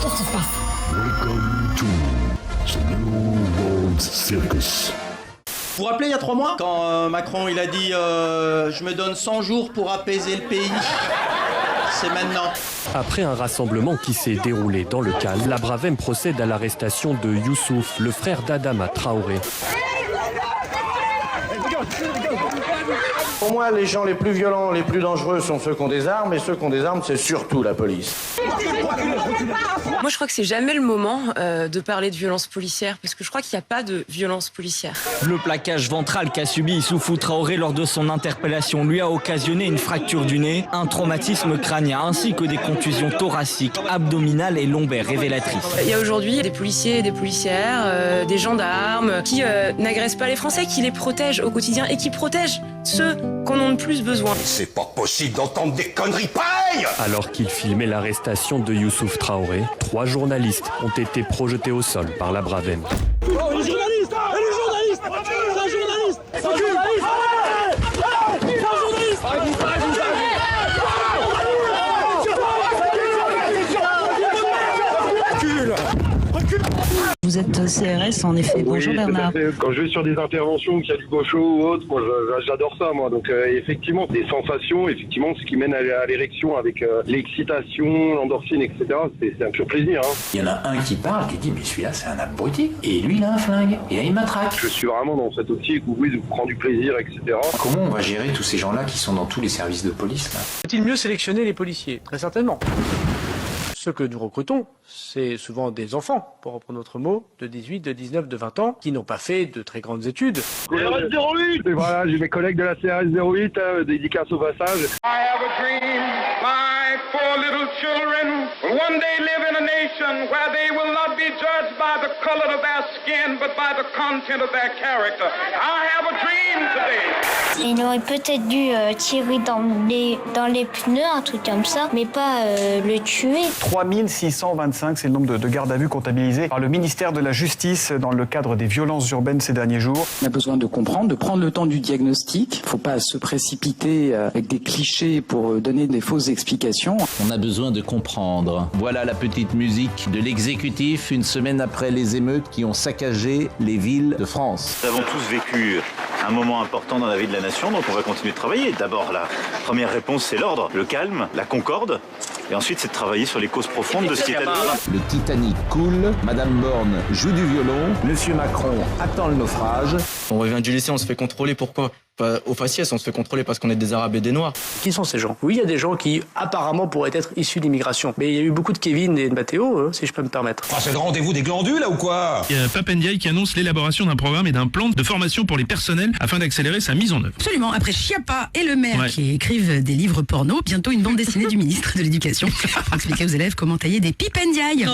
Qu'est-ce qui se passe? Welcome to the New World Circus. Vous vous rappelez il y a 3 mois quand Macron il a dit je me donne 100 jours pour apaiser le pays. C'est maintenant. Après un rassemblement qui s'est déroulé dans le calme, la Bravem procède à l'arrestation de Youssouf, le frère d'Adama Traoré. Pour moi, les gens les plus violents, les plus dangereux sont ceux qui ont des armes, et ceux qui ont des armes, c'est surtout la police. Moi, je crois que c'est jamais le moment de parler de violence policière, parce que je crois qu'il n'y a pas de violence policière. Le plaquage ventral qu'a subi Issoufou Traoré lors de son interpellation lui a occasionné une fracture du nez, un traumatisme crânien, ainsi que des contusions thoraciques, abdominales et lombaires révélatrices. Il y a aujourd'hui des policiers et des policières, des gendarmes qui n'agressent pas les Français, qui les protègent au quotidien et qui protègent ceux qu'on en a le plus besoin. C'est pas possible d'entendre des conneries pareilles! Alors qu'il filmait l'arrestation de Youssouf Traoré, 3 journalistes ont été projetés au sol par la Bravem. Oh, les journalistes! Les journalistes! C'est un journaliste! C'est un journaliste! Vous êtes CRS en effet. Bonjour oui, Bernard. Quand je vais sur des interventions, qu'il y a du gaucho ou autre, moi j'adore ça moi. Donc effectivement, des sensations, effectivement, ce qui mène à l'érection avec l'excitation, l'endorphine, etc. C'est un pur plaisir. Hein. Il y en a un qui parle, qui dit mais celui-là c'est un abruti. Et lui il a un flingue, et là il matraque. Je suis vraiment dans cette optique où oui, de prendre du plaisir, etc. Comment on va gérer tous ces gens-là qui sont dans tous les services de police là? Faut-il mieux sélectionner les policiers? Très certainement. Ceux que nous recrutons, c'est souvent des enfants, pour reprendre notre mot, de 18, de 19, de 20 ans, qui n'ont pas fait de très grandes études. CRS 08. Et voilà, j'ai mes collègues de la CRS 08, dédicace au passage. I have a dream, my 4 little children will one day live in a nation where they will not be judged by the color of their skin, but by the content of their character. I have a dream today. Il aurait peut-être dû tirer dans les pneus, un truc comme ça, mais pas le tuer. 3625, c'est le nombre de gardes à vue comptabilisés par le ministère de la Justice dans le cadre des violences urbaines ces derniers jours. On a besoin de comprendre, de prendre le temps du diagnostic. Il ne faut pas se précipiter avec des clichés pour donner des fausses explications. On a besoin de comprendre. Voilà la petite musique de l'exécutif une semaine après les émeutes qui ont saccagé les villes de France. Nous avons tous vécu un moment important dans la vie de la nation, donc on va continuer de travailler. D'abord, la première réponse, c'est l'ordre, le calme, la concorde. Et ensuite, c'est de travailler sur les causes profondes de ce qui est advenu. Le Titanic coule, Madame Borne joue du violon, Monsieur Macron attend le naufrage. On revient du lycée, on se fait contrôler, pourquoi? Au faciès, on se fait contrôler parce qu'on est des Arabes et des Noirs. Qui sont ces gens? Oui, il y a des gens qui apparemment pourraient être issus d'immigration. Mais il y a eu beaucoup de Kevin et de Mathéo, si je peux me permettre. Ah, c'est le rendez-vous des glandus là ou quoi? Il y a Pape Ndiaye qui annonce l'élaboration d'un programme et d'un plan de formation pour les personnels afin d'accélérer sa mise en œuvre. Absolument, après Chiappa et le maire qui écrivent des livres porno, bientôt une bande dessinée du ministre de l'Éducation pour expliquer aux élèves comment tailler des pipes Ndiaye.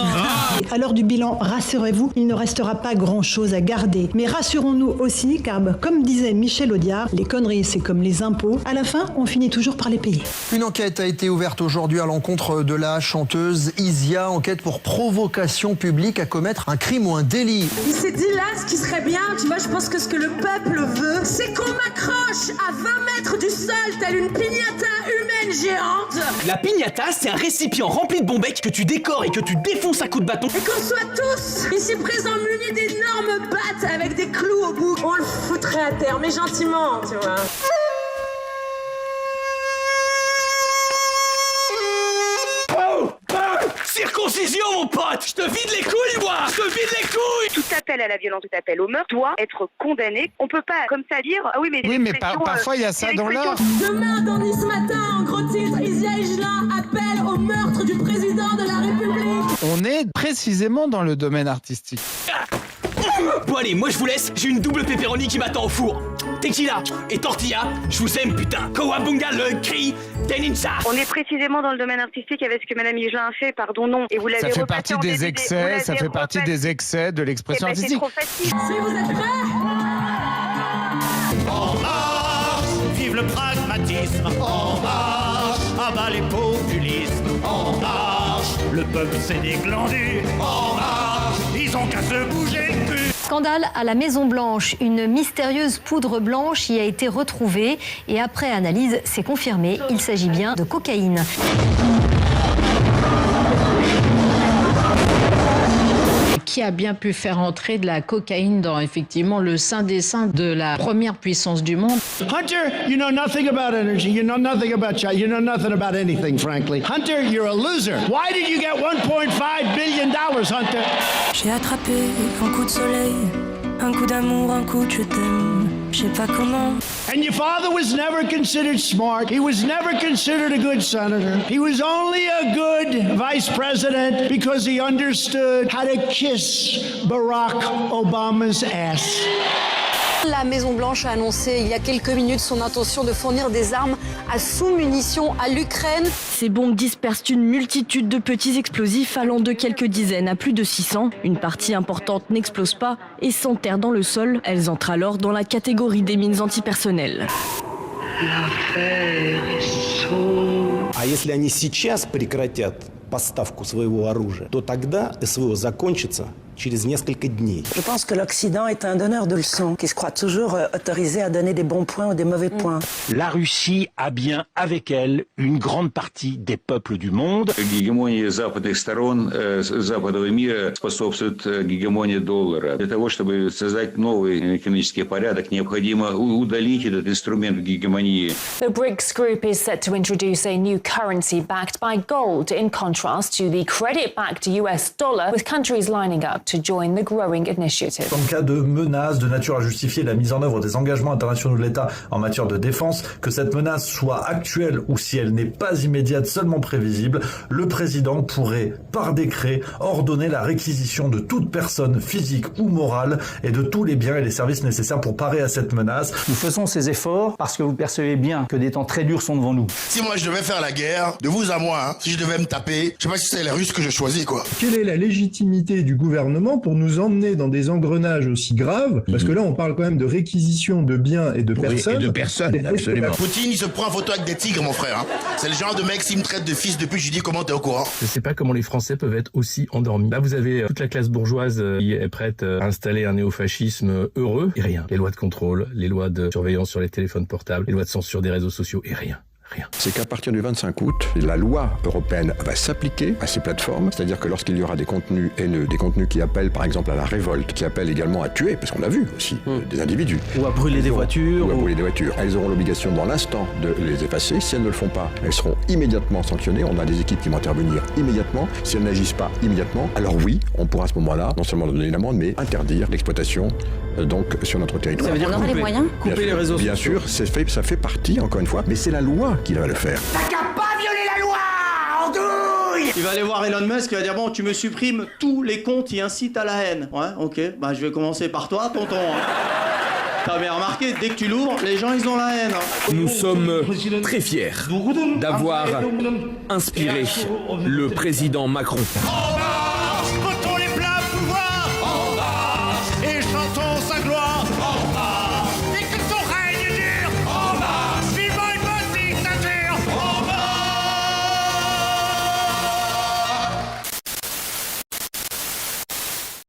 À l'heure du bilan, rassurez-vous, il ne restera pas grand-chose à garder. Mais rassurons-nous aussi, car comme disait Michel Audiard, les conneries c'est comme les impôts, à la fin, on finit toujours par les payer. Une enquête a été ouverte aujourd'hui à l'encontre de la chanteuse Isia, enquête pour provocation publique à commettre un crime ou un délit. Il s'est dit là, ce qui serait bien, tu vois, je pense que ce que le peuple veut, c'est qu'on m'accroche à 20 mètres du sol, telle une piñata humaine géante. La piñata, c'est un récipient rempli de bombecs que tu décores et que tu défonces à coups de bâton. Et qu'on soit tous ici présents munis d'énormes battes avec des clous au bout, on le foutrait à terre, mais gentiment, tu vois. Circoncision, mon pote! Je te vide les couilles, moi! Je te vide les couilles! Tout appel à la violence, tout appel au meurtre doit être condamné. On peut pas, comme ça, dire ah oui, mais parfois il y a ça dans l'ordre. Demain, dans Nice Matin, en gros titre, Isia Higelin appelle au meurtre du président de la République. On est précisément dans le domaine artistique. Bon allez, moi je vous laisse, j'ai une double pepperoni qui m'attend au four. Tequila et tortilla, je vous aime putain. Kawabunga le cri, Teninsa. On est précisément dans le domaine artistique avec ce que Madame Higelin a fait, pardon non. Et vous l'avez ça fait partie des excès, ça fait partie des excès de l'expression artistique. C'est trop facile. Si vous êtes prêts? En marche, vive le pragmatisme. En marche, abat les populismes. En marche, le peuple c'est des glandus. En marche, ils ont qu'à se bouger le cul. Scandale à la Maison-Blanche. Une mystérieuse poudre blanche y a été retrouvée et après analyse, c'est confirmé, il s'agit bien de cocaïne. a bien pu faire entrer de la cocaïne dans effectivement le sein des seins de la première puissance du monde. Hunter, you know nothing about energy. You know nothing about China. You know nothing about anything, frankly. Hunter, you're a loser. Why did you get $1.5 billion, Hunter? J'ai attrapé un coup de soleil, un coup d'amour, un coup de je t'aime. Je sais pas comment. And your father was never considered smart. He was never considered a good senator. He was only a good vice president because he understood how to kiss Barack Obama's ass. La Maison-Blanche a annoncé il y a quelques minutes son intention de fournir des armes à sous-munitions à l'Ukraine. Ces bombes dispersent une multitude de petits explosifs allant de quelques dizaines à plus de 600. Une partie importante n'explose pas et s'enterre dans le sol. Elles entrent alors dans la catégorie des mines antipersonnelles. L'affaire est sombre. А если они сейчас прекратят поставку своего оружия, то тогда СВО закончится через несколько дней. Je pense que l'Occident est un donneur de leçons, qui se croit toujours autorisé à donner des bons points ou des mauvais points. La Russie a bien avec elle une grande partie des peuples du monde. Гегемония западных сторон западного мира способствует гегемонии доллара. Для того, чтобы создать новый экономический порядок, необходимо удалить этот инструмент гегемонии. The BRICS group is set to introduce a new currency backed by gold, in contrast to the credit-backed US dollar, with countries lining up to join the growing initiative. En cas de menace de nature à justifier la mise en œuvre des engagements internationaux de l'État en matière de défense, que cette menace soit actuelle ou si elle n'est pas immédiate, seulement prévisible, le président pourrait, par décret, ordonner la réquisition de toute personne physique ou morale et de tous les biens et les services nécessaires pour parer à cette menace. Nous faisons ces efforts parce que vous percevez bien que des temps très durs sont devant nous. Si moi je devais faire la guerre, de vous à moi, si je devais me taper, je sais pas si c'est les Russes que je choisis, quoi. Quelle est la légitimité du gouvernement pour nous emmener dans des engrenages aussi graves, parce que là on parle quand même de réquisition de biens et de personnes. Et de personnes, absolument. Poutine, il se prend en photo avec des tigres, mon frère. Hein. C'est le genre de mec, s'il me traite de fils depuis, je lui dis comment t'es au courant. Je sais pas comment les Français peuvent être aussi endormis. Là, vous avez toute la classe bourgeoise qui est prête à installer un néofascisme heureux, et rien. Les lois de contrôle, les lois de surveillance sur les téléphones portables, les lois de censure des réseaux sociaux, et rien. C'est qu'à partir du 25 août, la loi européenne va s'appliquer à ces plateformes, c'est-à-dire que lorsqu'il y aura des contenus haineux, des contenus qui appellent par exemple à la révolte, qui appellent également à tuer, parce qu'on l'a vu aussi, des individus. Ou à brûler des voitures. Ou à brûler des voitures. Elles auront l'obligation dans l'instant de les effacer. Si elles ne le font pas, elles seront immédiatement sanctionnées. On a des équipes qui vont intervenir immédiatement. Si elles n'agissent pas immédiatement, alors oui, on pourra à ce moment-là, non seulement donner une amende, mais interdire l'exploitation donc sur notre territoire. Ça veut dire couper les moyens, couper les réseaux sociaux. Bien sûr, ça fait partie, encore une fois, mais c'est la loi qui va le faire. T'as qu'à pas violer la loi, andouille. Il va aller voir Elon Musk, il va dire bon, tu me supprimes tous les comptes qui incitent à la haine. Ouais, ok, bah je vais commencer par toi, tonton. T'as bien remarqué, dès que tu l'ouvres, les gens ils ont la haine. Nous sommes très fiers d'avoir inspiré le président Macron. En marche, peut-on